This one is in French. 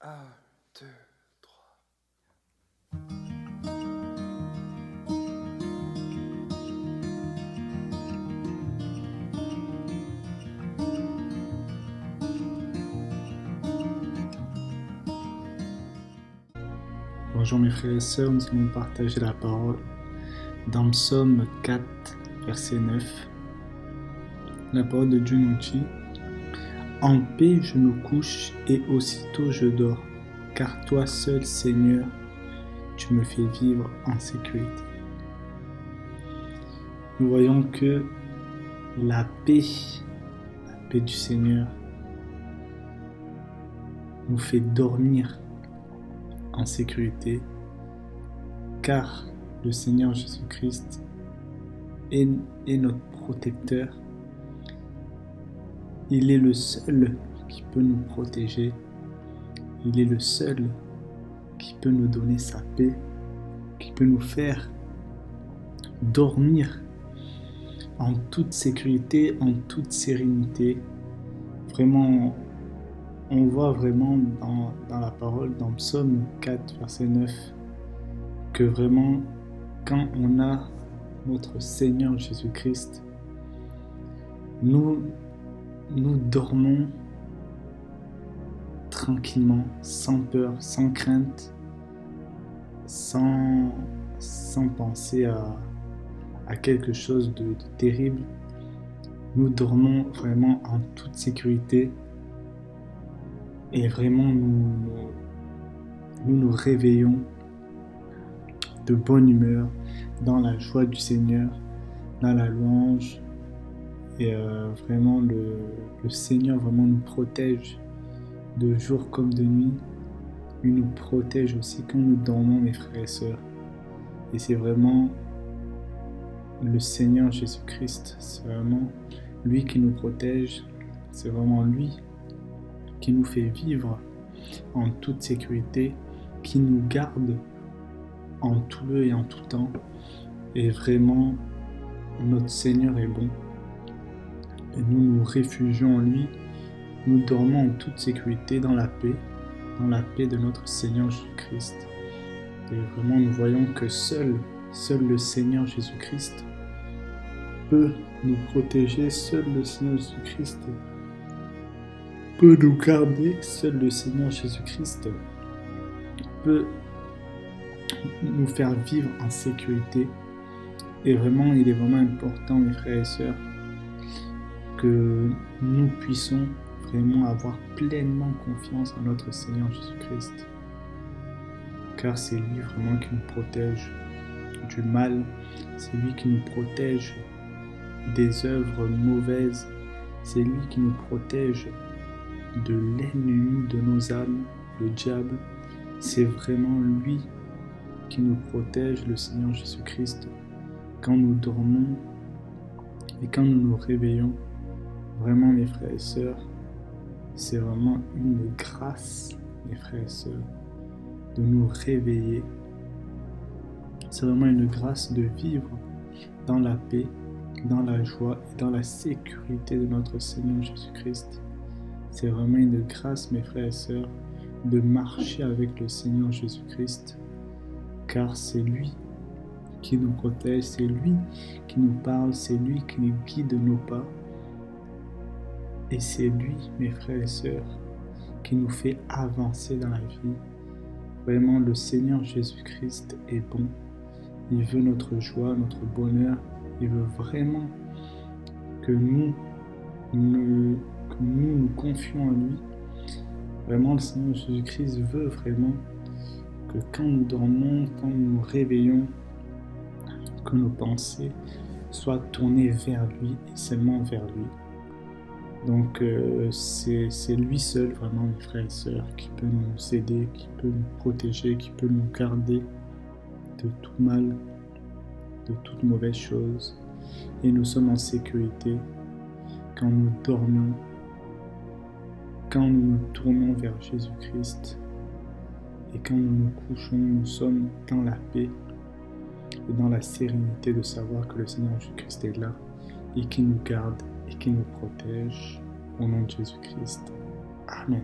Un, deux, trois. Bonjour mes frères et sœurs, nous allons partager la parole dans Psaume 4, verset 9. La parole de Dieu nous dit: En paix je me couche et aussitôt je dors, car toi seul, Seigneur, tu me fais vivre en sécurité. Nous voyons que la paix du Seigneur nous fait dormir en sécurité, car le Seigneur Jésus-Christ est notre protecteur. Il est le seul qui peut nous protéger. Il est le seul qui peut nous donner sa paix, qui peut nous faire dormir en toute sécurité, en toute sérénité. Vraiment, on voit vraiment dans la parole, dans Psaume 4, verset 9, que vraiment, quand on a notre Seigneur Jésus-Christ, nous dormons tranquillement, sans peur, sans crainte, sans penser à quelque chose de terrible. Nous dormons vraiment en toute sécurité et vraiment nous réveillons de bonne humeur, dans la joie du Seigneur, dans la louange. Et vraiment le Seigneur vraiment nous protège de jour comme de nuit. Il nous protège aussi quand nous dormons, mes frères et sœurs. Et c'est vraiment le Seigneur Jésus-Christ, c'est vraiment lui qui nous protège, c'est vraiment lui qui nous fait vivre en toute sécurité, qui nous garde en tout lieu et en tout temps. Et vraiment, notre Seigneur est bon. Et nous nous réfugions en lui, nous dormons en toute sécurité dans la paix de notre Seigneur Jésus-Christ. Et vraiment, nous voyons que seul le Seigneur Jésus-Christ peut nous protéger, seul le Seigneur Jésus-Christ peut nous garder, seul le Seigneur Jésus-Christ peut nous faire vivre en sécurité. Et vraiment, il est vraiment important, mes frères et sœurs, que nous puissions vraiment avoir pleinement confiance en notre Seigneur Jésus-Christ. Car c'est lui vraiment qui nous protège du mal, c'est lui qui nous protège des œuvres mauvaises, c'est lui qui nous protège de l'ennemi de nos âmes, le diable. C'est vraiment lui qui nous protège, le Seigneur Jésus-Christ, quand nous dormons et quand nous nous réveillons. Vraiment, mes frères et sœurs, c'est vraiment une grâce, mes frères et sœurs, de nous réveiller. C'est vraiment une grâce de vivre dans la paix, dans la joie et dans la sécurité de notre Seigneur Jésus-Christ. C'est vraiment une grâce, mes frères et sœurs, de marcher avec le Seigneur Jésus-Christ, car c'est lui qui nous protège, c'est lui qui nous parle, c'est lui qui nous guide nos pas. Et c'est lui, mes frères et sœurs, qui nous fait avancer dans la vie. Vraiment, le Seigneur Jésus-Christ est bon. Il veut notre joie, notre bonheur. Il veut vraiment que nous nous confions en lui. Vraiment, le Seigneur Jésus-Christ veut vraiment que quand nous dormons, quand nous nous réveillons, que nos pensées soient tournées vers lui et seulement vers lui. Donc c'est lui seul, vraiment, mes frères et sœurs, qui peut nous aider, qui peut nous protéger, qui peut nous garder de tout mal, de toute mauvaise chose. Et nous sommes en sécurité quand nous dormons, quand nous nous tournons vers Jésus-Christ. Et quand nous nous couchons, nous sommes dans la paix et dans la sérénité de savoir que le Seigneur Jésus-Christ est là et qui nous garde et qui nous protège. Au nom de Jésus-Christ. Amen.